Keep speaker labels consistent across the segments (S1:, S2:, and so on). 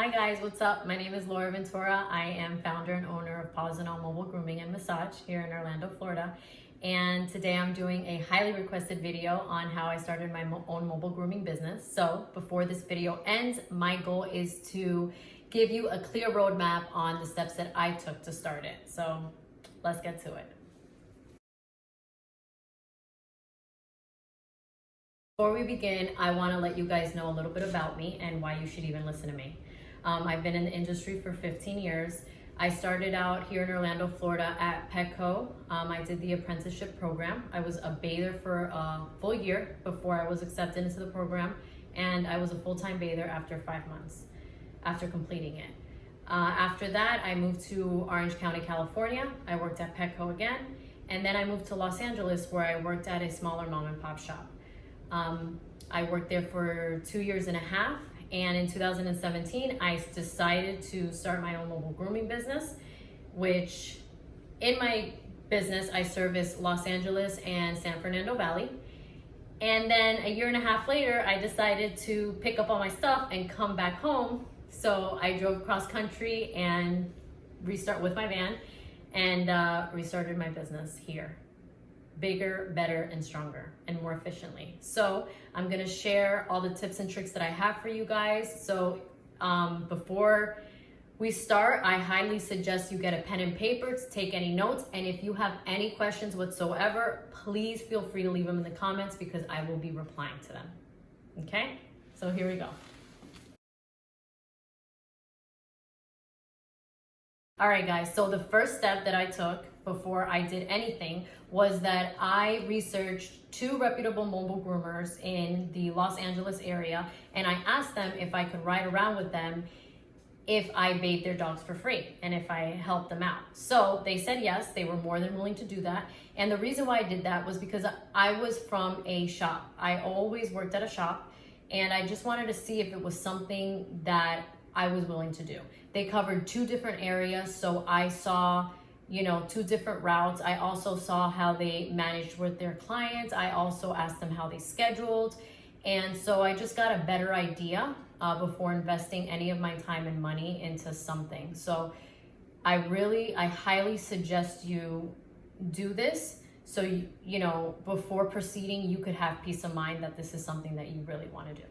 S1: Hi guys, what's up? My name is Laura Ventura. I am founder and owner of Paws and All Mobile Grooming and Massage here in Orlando, Florida. And today I'm doing a highly requested video on how I started my own mobile grooming business. So before this video ends, my goal is to give you a clear roadmap on the steps that I took to start it. So let's get to it. Before we begin, I want to let you guys know a little bit about me and why you should even listen to me. I've been in the industry for 15 years. I started out here in Orlando, Florida at Petco. I did the apprenticeship program. I was a bather for a full year before I was accepted into the program, and I was a full-time bather after 5 months after completing it. After that, I moved to Orange County, California. I worked at Petco again, and then I moved to Los Angeles where I worked at a smaller mom and pop shop. I worked there for 2 years and a half. And in 2017, I decided to start my own mobile grooming business, which in my business, I service Los Angeles and San Fernando Valley. And then a year and a half later, I decided to pick up all my stuff and come back home. So I drove cross country and restart with my van and restarted my business here. Bigger, better, and stronger, and more efficiently. So I'm gonna share all the tips and tricks that I have for you guys. So before we start, I highly suggest you get a pen and paper to take any notes. And if you have any questions whatsoever, please feel free to leave them in the comments because I will be replying to them. Okay, so here we go. All right, guys, so the first step that I took before I did anything was that I researched 2 reputable mobile groomers in the Los Angeles area, and I asked them if I could ride around with them if I bathed their dogs for free and if I helped them out. So they said yes, they were more than willing to do that. And the reason why I did that was because I was from a shop. I always worked at a shop, and I just wanted to see if it was something that I was willing to do. They covered 2 different areas, so I saw 2 different routes. I also saw how they managed with their clients. I also asked them how they scheduled. And so I just got a better idea before investing any of my time and money into something. So I highly suggest you do this. So, before proceeding, you could have peace of mind that this is something that you really want to do.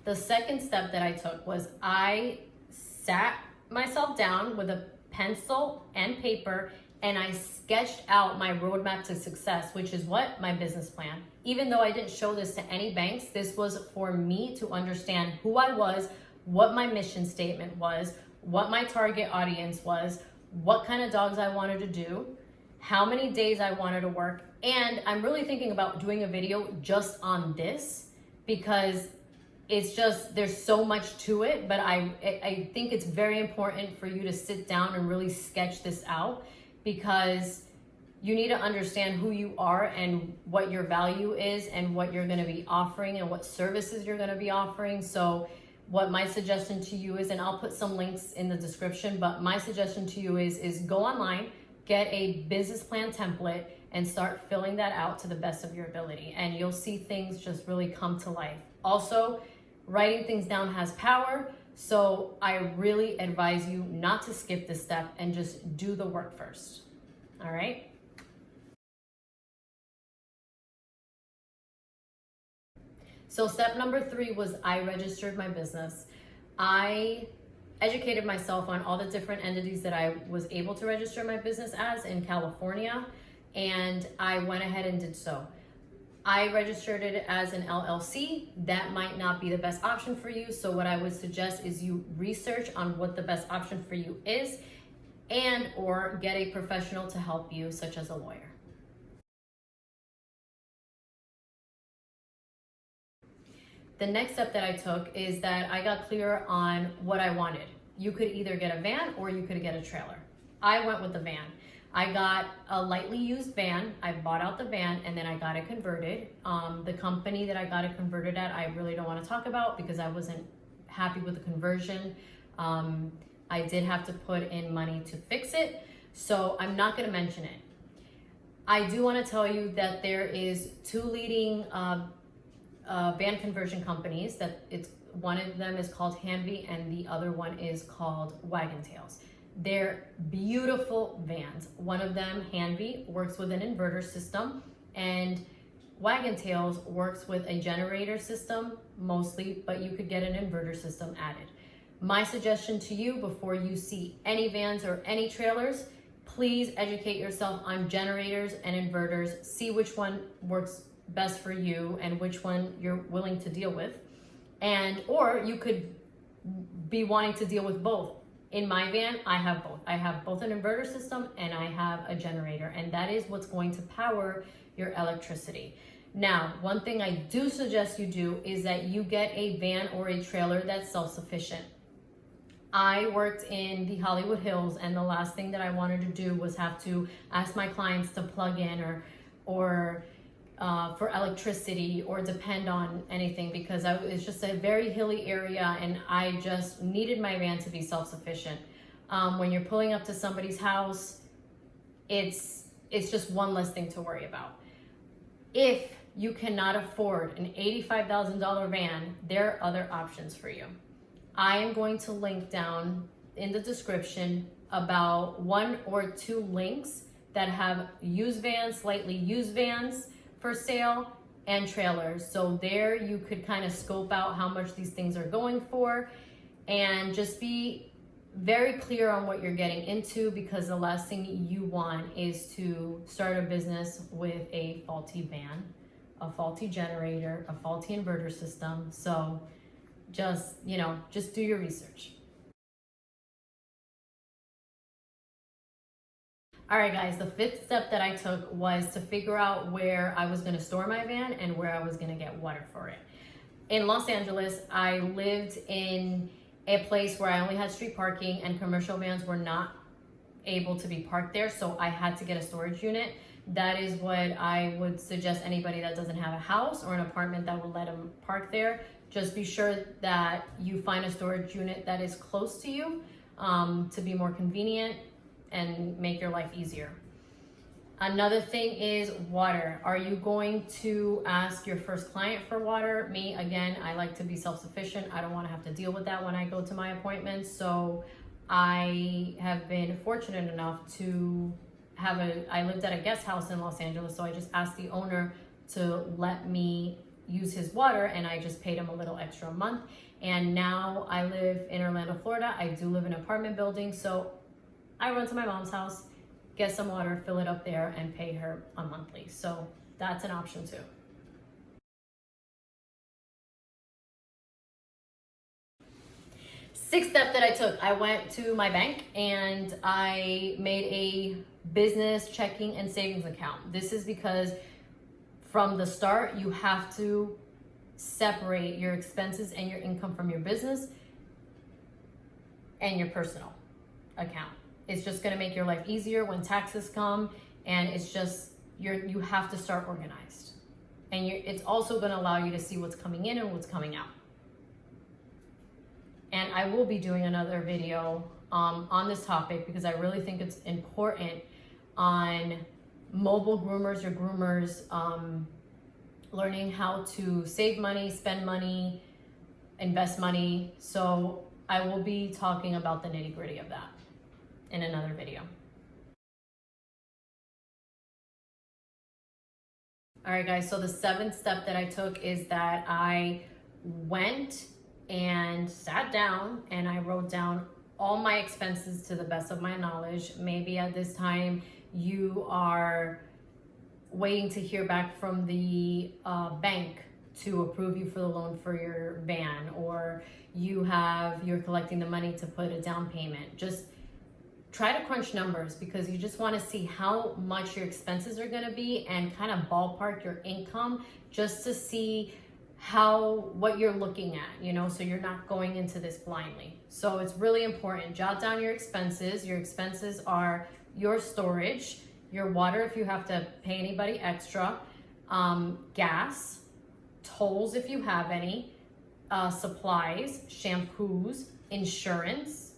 S1: The second step that I took was I sat myself down with a pencil and paper and I sketched out my roadmap to success, which is what? My business plan. Even though I didn't show this to any banks, this was for me to understand who I was, what my mission statement was, what my target audience was, what kind of dogs I wanted to do, how many days I wanted to work. And I'm really thinking about doing a video just on this because it's just, there's so much to it, but I think it's very important for you to sit down and really sketch this out because you need to understand who you are and what your value is and what you're gonna be offering and what services you're gonna be offering. So what my suggestion to you is, and I'll put some links in the description, but my suggestion to you is go online, get a business plan template and start filling that out to the best of your ability. And you'll see things just really come to life. Also, writing things down has power, so I really advise you not to skip this step and just do the work first. All right? So step number 3 was I registered my business. I educated myself on all the different entities that I was able to register my business as in California, and I went ahead and did so. I registered it as an LLC. That might not be the best option for you. So what I would suggest is you research on what the best option for you is or get a professional to help you, such as a lawyer. The next step that I took is that I got clear on what I wanted. You could either get a van or you could get a trailer. I went with the van. I got a lightly used van. I bought out the van and then I got it converted. The company that I got it converted at, I really don't want to talk about because I wasn't happy with the conversion. I did have to put in money to fix it, so I'm not going to mention it. I do want to tell you that there is 2 leading van conversion companies that one of them is called Hanvey and the other one is called Wag'N Tails. They're beautiful vans. One of them, Hanvey, works with an inverter system, and Wag'N Tails works with a generator system mostly, but you could get an inverter system added. My suggestion to you before you see any vans or any trailers, please educate yourself on generators and inverters. See which one works best for you and which one you're willing to deal with. Or you could be wanting to deal with both. In my van, I have both. I have both an inverter system and I have a generator, and that is what's going to power your electricity. Now, one thing I do suggest you do is that you get a van or a trailer that's self-sufficient. I worked in the Hollywood Hills, and the last thing that I wanted to do was have to ask my clients to plug in or for electricity or depend on anything, because it's just a very hilly area and I just needed my van to be self-sufficient. When you're pulling up to somebody's house, it's just one less thing to worry about. If you cannot afford an $85,000 van, there are other options for you. I am going to link down in the description about 1 or 2 links that have used vans, slightly used vans for sale, and trailers. So there you could kind of scope out how much these things are going for, and just be very clear on what you're getting into, because the last thing you want is to start a business with a faulty van, a faulty generator, a faulty inverter system. So just do your research. All right, guys, the 5th step that I took was to figure out where I was going to store my van and where I was going to get water for it. In Los Angeles, I lived in a place where I only had street parking and commercial vans were not able to be parked there, so I had to get a storage unit. That is what I would suggest anybody that doesn't have a house or an apartment that will let them park there. Just be sure that you find a storage unit that is close to you to be more convenient and make your life easier. Another thing is water. Are you going to ask your first client for water? Me, again, I like to be self-sufficient. I don't want to have to deal with that when I go to my appointments. So I have been fortunate enough to I lived at a guest house in Los Angeles, so I just asked the owner to let me use his water, and I just paid him a little extra a month. And now I live in Orlando, Florida. I do live in an apartment building, so I run to my mom's house, get some water, fill it up there, and pay her a monthly. So that's an option too. Sixth step that I took, I went to my bank and I made a business checking and savings account. This is because from the start, you have to separate your expenses and your income from your business and your personal account. It's just going to make your life easier when taxes come, and it's just you have to start organized, and it's also going to allow you to see what's coming in and what's coming out. And I will be doing another video on this topic because I really think it's important on mobile groomers or groomers learning how to save money, spend money, invest money. So I will be talking about the nitty-gritty of that in another video. All right, guys, so the 7th step that I took is that I went and sat down and I wrote down all my expenses to the best of my knowledge. Maybe at this time you are waiting to hear back from the bank to approve you for the loan for your van, or you're collecting the money to put a down payment. Just try to crunch numbers, because you just want to see how much your expenses are going to be and kind of ballpark your income, just to see what you're looking at, so you're not going into this blindly. So it's really important. Jot down your expenses. Your expenses are your storage, your water if you have to pay anybody extra, gas, tolls if you have any, supplies, shampoos, insurance,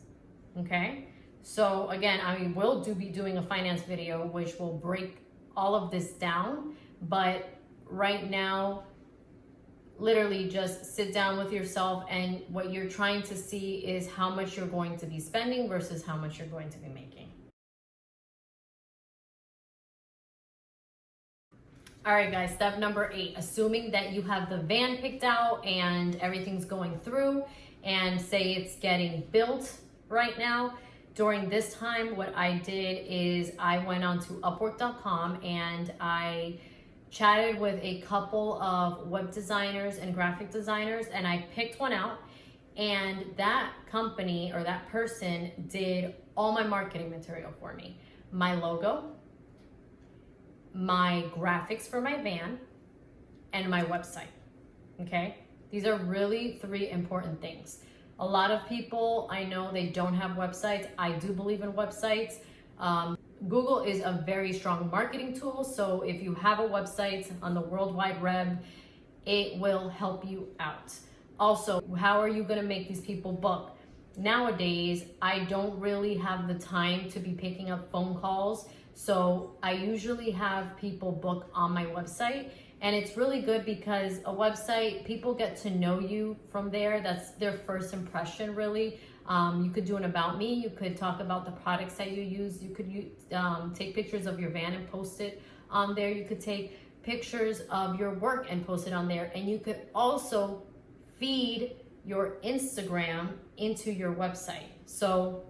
S1: okay? So again, we'll be doing a finance video which will break all of this down, but right now, literally just sit down with yourself, and what you're trying to see is how much you're going to be spending versus how much you're going to be making. All right, guys, step number 8, assuming that you have the van picked out and everything's going through, and say it's getting built right now. During this time, what I did is I went on to Upwork.com and I chatted with a couple of web designers and graphic designers, and I picked one out, and that company or that person did all my marketing material for me. My logo, my graphics for my van, and my website, okay? These are really 3 important things. A lot of people, I know they don't have websites. I do believe in websites. Google is a very strong marketing tool, so if you have a website on the World Wide Web, it will help you out. Also, how are you gonna make these people book? Nowadays, I don't really have the time to be picking up phone calls, so I usually have people book on my website, and it's really good because a website, people get to know you from there. That's their first impression, really. You could do an about me. You could talk about the products that you use. You could take pictures of your van and post it on there. You could take pictures of your work and post it on there. And you could also feed your Instagram into your website. So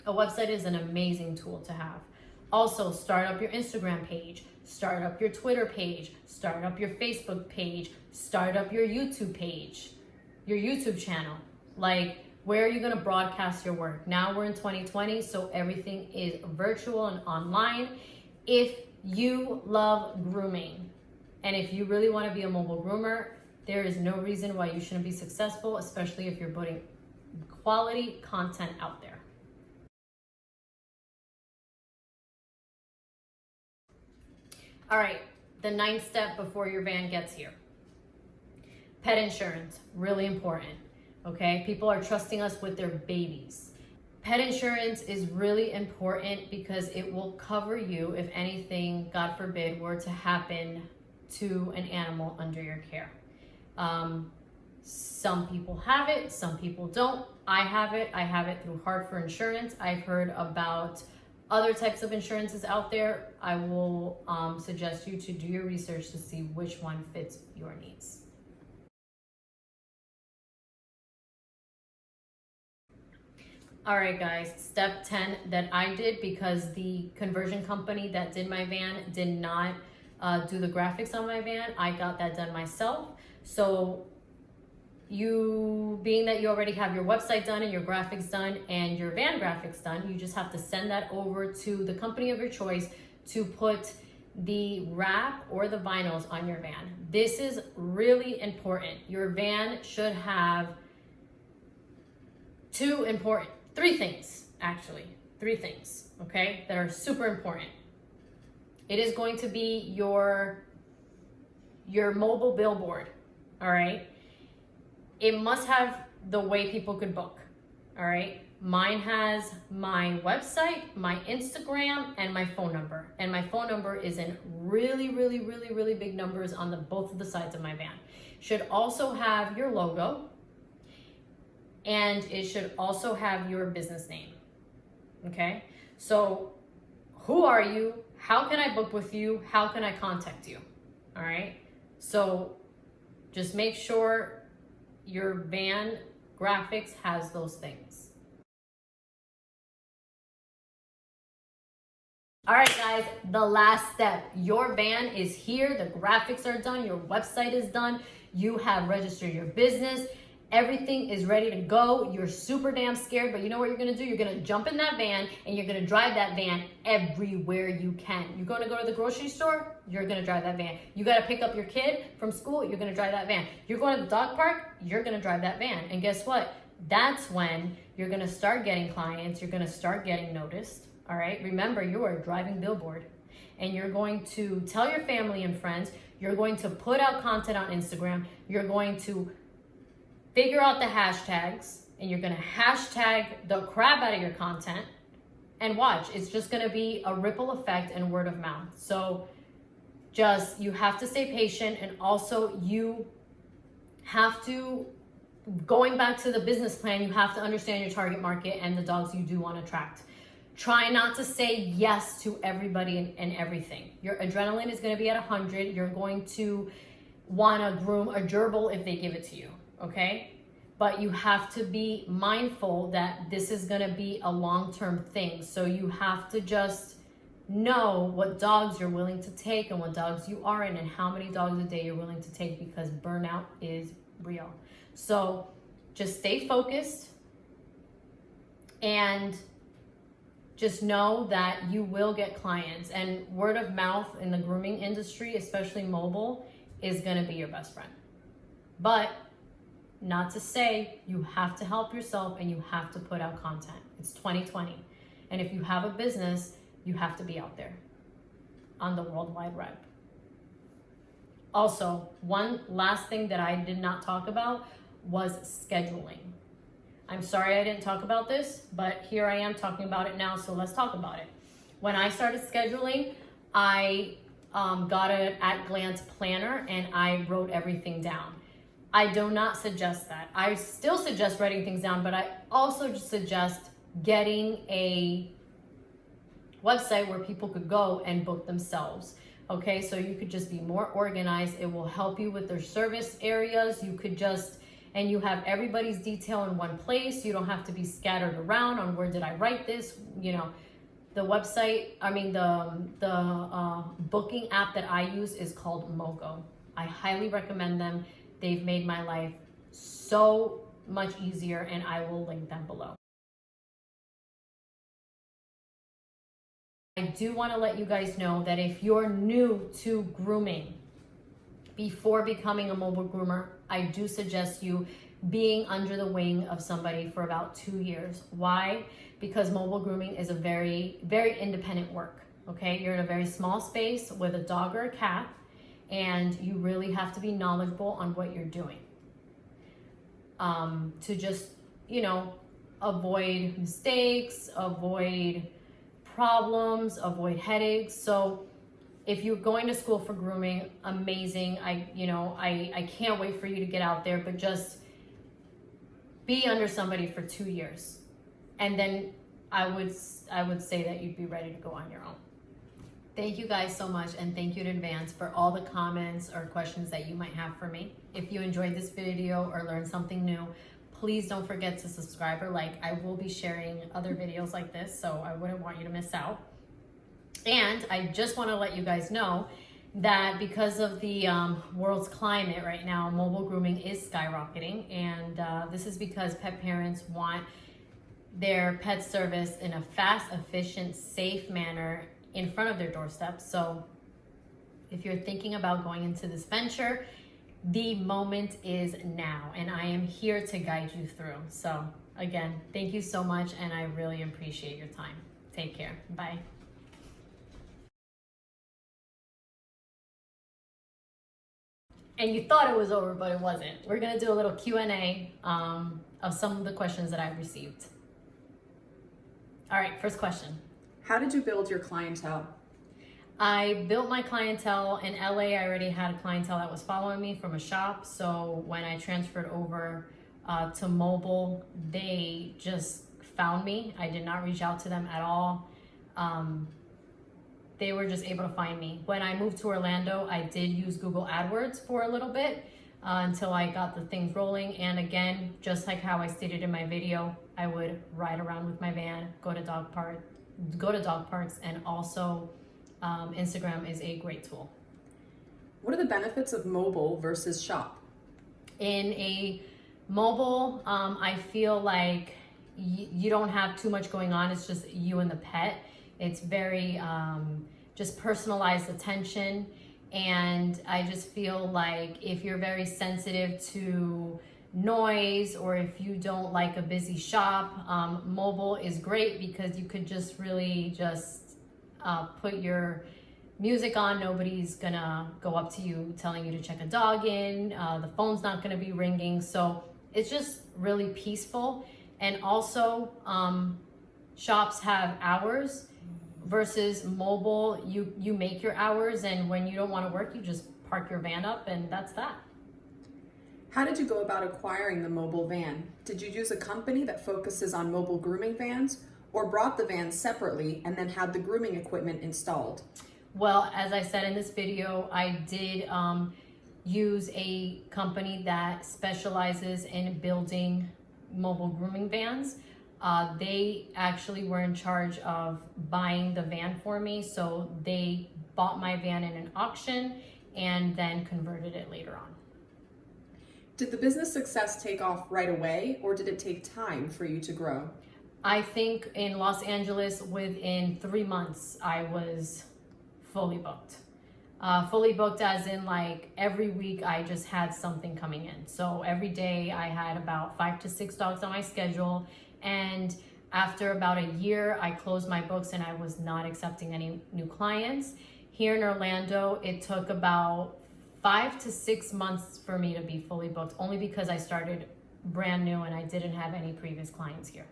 S1: a website is an amazing tool to have. Also, start up your Instagram page, start up your Twitter page, start up your Facebook page, start up your YouTube page, your YouTube channel. Like, where are you gonna broadcast your work? Now we're in 2020, so everything is virtual and online. If you love grooming, and if you really wanna be a mobile groomer, there is no reason why you shouldn't be successful, especially if you're putting quality content out there. All right, the 9th step before your van gets here. Pet insurance, really important, okay? People are trusting us with their babies. Pet insurance is really important because it will cover you if anything, God forbid, were to happen to an animal under your care. Some people have it, some people don't. I have it through Hartford Insurance. I've heard about other types of insurances out there. I will suggest you to do your research to see which one fits your needs. All right, guys, step 10 that I did, because the conversion company that did my van did not do the graphics on my van. I got that done myself. So being that you already have your website done and your graphics done and your van graphics done, you just have to send that over to the company of your choice to put the wrap or the vinyls on your van. This is really important. Your van should have 3 things, actually, 3 things, okay, that are super important. It is going to be your mobile billboard, all right? It must have the way people could book, all right? Mine has my website, my Instagram, and my phone number. And my phone number is in really, really, really, really big numbers on both of the sides of my van. Should also have your logo, and it should also have your business name, okay? So who are you? How can I book with you? How can I contact you, all right? So just make sure your van graphics has those things. All right, guys, the last step. Your van is here. The graphics are done. Your website is done. You have registered your business. Everything is ready to go. You're super damn scared, but you know what you're gonna do? You're gonna jump in that van and you're gonna drive that van everywhere you can. You're gonna go to the grocery store, you're gonna drive that van. You gotta pick up your kid from school, you're gonna drive that van. You're going to the dog park, you're gonna drive that van. And guess what? That's when you're gonna start getting clients, you're gonna start getting noticed, all right? Remember, you are a driving billboard, and you're going to tell your family and friends, you're going to put out content on Instagram, you're going to figure out the hashtags, and you're gonna hashtag the crap out of your content, and watch, it's just gonna be a ripple effect and word of mouth. So you have to stay patient, and also you have to, going back to the business plan, you have to understand your target market and the dogs you do want to attract. Try not to say yes to everybody and everything. Your adrenaline is going to be at 100. You're going to want to groom a gerbil if they give it to you, okay? But you have to be mindful that this is going to be a long-term thing. So you have to just know what dogs you're willing to take and what dogs you are in and how many dogs a day you're willing to take, because burnout is real. So just stay focused and just know that you will get clients, and word of mouth in the grooming industry, especially mobile, is going to be your best friend. But not to say you have to help yourself and you have to put out content. It's 2020. And if you have a business, you have to be out there on the World Wide Web. Also, one last thing that I did not talk about was scheduling. I'm sorry I didn't talk about this, but here I am talking about it now, so let's talk about it. When I started scheduling, I got an at-glance planner and I wrote everything down. I do not suggest that. I still suggest writing things down, but I also just suggest getting a website where people could go and book themselves. Okay, so you could just be more organized. It will help you with their service areas. You could just, and you have everybody's detail in one place. You don't have to be scattered around on where did I write this, you know. The website, the booking app that I use is called Mogo. I highly recommend them. They've made my life so much easier, and I will link them below. I do want to let you guys know that if you're new to grooming, before becoming a mobile groomer, I do suggest you being under the wing of somebody for about 2 years. Why? Because mobile grooming is a very, very independent work, okay? You're in a very small space with a dog or a cat, and you really have to be knowledgeable on what you're doing. To just, you know, avoid mistakes, avoid problems, avoid headaches. So if you're going to school for grooming, amazing. I can't wait for you to get out there, but just be under somebody for 2 years. And then I would say that you'd be ready to go on your own. Thank you guys so much, and thank you in advance for all the comments or questions that you might have for me. If you enjoyed this video or learned something new, please don't forget to subscribe or like. I will be sharing other videos like this, so I wouldn't want you to miss out. And I just want to let you guys know that because of the world's climate right now, mobile grooming is skyrocketing, and this is because pet parents want their pet service in a fast, efficient, safe manner in front of their doorstep. So if you're thinking about going into this venture, the moment is now, and I am here to guide you through. So again, thank you so much, and I really appreciate your time. Take care. Bye. And you thought it was over, but it wasn't. We're gonna do a little Q&A of some of the questions that I've received. All right, first question.
S2: How did you build your clientele?
S1: I built my clientele in LA. I already had a clientele that was following me from a shop. So when I transferred over to mobile, they just found me. I did not reach out to them at all. They were just able to find me. When I moved to Orlando, I did use Google AdWords for a little bit until I got the things rolling. And again, just like how I stated in my video, I would ride around with my van, go to dog parks, and also Instagram is a great tool.
S2: What are the benefits of mobile versus shop?
S1: In a mobile, I feel like you don't have too much going on. It's just you and the pet. It's very just personalized attention. And I just feel like if you're very sensitive to noise, or if you don't like a busy shop, mobile is great because you could just really just put your music on. Nobody's gonna go up to you telling you to check a dog in. The phone's not gonna be ringing. So it's just really peaceful. And also shops have hours versus mobile. You make your hours, and when you don't want to work, you just park your van up, and that's that.
S2: How did you go about acquiring the mobile van? Did you use a company that focuses on mobile grooming vans, or brought the van separately and then had the grooming equipment installed?
S1: Well, as I said in this video, I did use a company that specializes in building mobile grooming vans. They actually were in charge of buying the van for me, so they bought my van in an auction and then converted it later on.
S2: Did the business success take off right away, or did it take time for you to grow?
S1: I think in Los Angeles, within 3 months, I was fully booked. Fully booked as in like every week I just had something coming in. So every day I had about 5 to 6 dogs on my schedule. And after about a year, I closed my books and I was not accepting any new clients. Here in Orlando, it took about 5 to 6 months for me to be fully booked, only because I started brand new and I didn't have any previous clients here.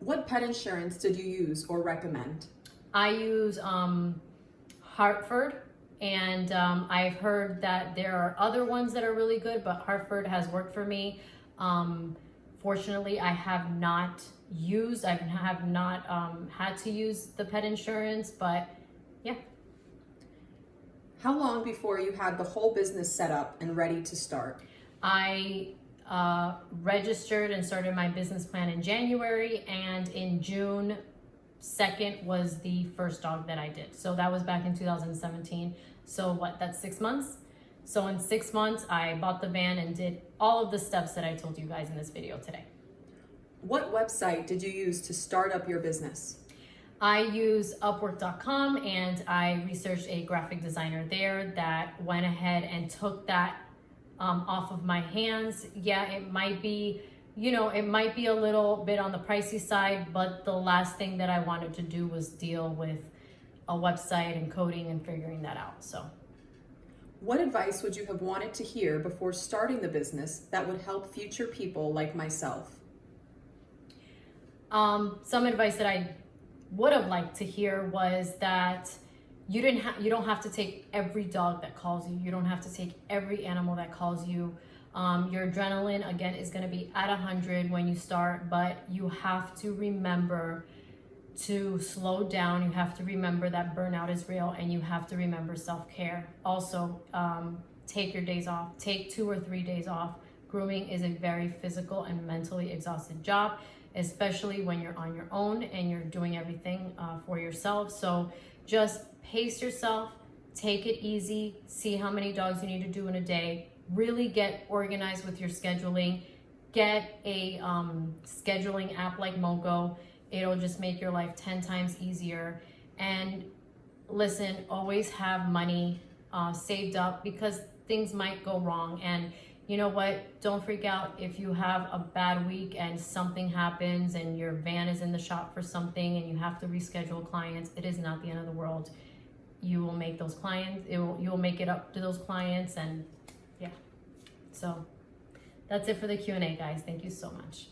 S2: What pet insurance did you use or recommend?
S1: I use Hartford, and I've heard that there are other ones that are really good, but Hartford has worked for me. Fortunately, I have not had to use the pet insurance, but yeah.
S2: How long before you had the whole business set up and ready to start?
S1: I registered and started my business plan in January, and in June 2nd was the first dog that I did. So that was back in 2017. So that's 6 months. So in 6 months, I bought the van and did all of the steps that I told you guys in this video today.
S2: What website did you use to start up your business?
S1: I use Upwork.com, and I researched a graphic designer there that went ahead and took that off of my hands. Yeah, it might be, it might be a little bit on the pricey side, but the last thing that I wanted to do was deal with a website and coding and figuring that out. So
S2: what advice would you have wanted to hear before starting the business that would help future people like myself?
S1: Some advice that I would have liked to hear was that you don't have to take every dog that calls you. You don't have to take every animal that calls you. Your adrenaline, again, is going to be at 100 when you start, but you have to remember to slow down. You have to remember that burnout is real, and you have to remember self-care. Also, take your days off. Take 2 or 3 days off. Grooming is a very physical and mentally exhausted job, especially when you're on your own and you're doing everything for yourself. So just pace yourself, take it easy, see how many dogs you need to do in a day, really get organized with your scheduling. Get a scheduling app like Mogo. It'll just make your life 10 times easier. And listen, always have money saved up, because things might go wrong. And you know what? Don't freak out if you have a bad week and something happens and your van is in the shop for something and you have to reschedule clients. It is not the end of the world. You will make those clients. You'll make it up to those clients, and yeah. So that's it for the Q&A, guys. Thank you so much.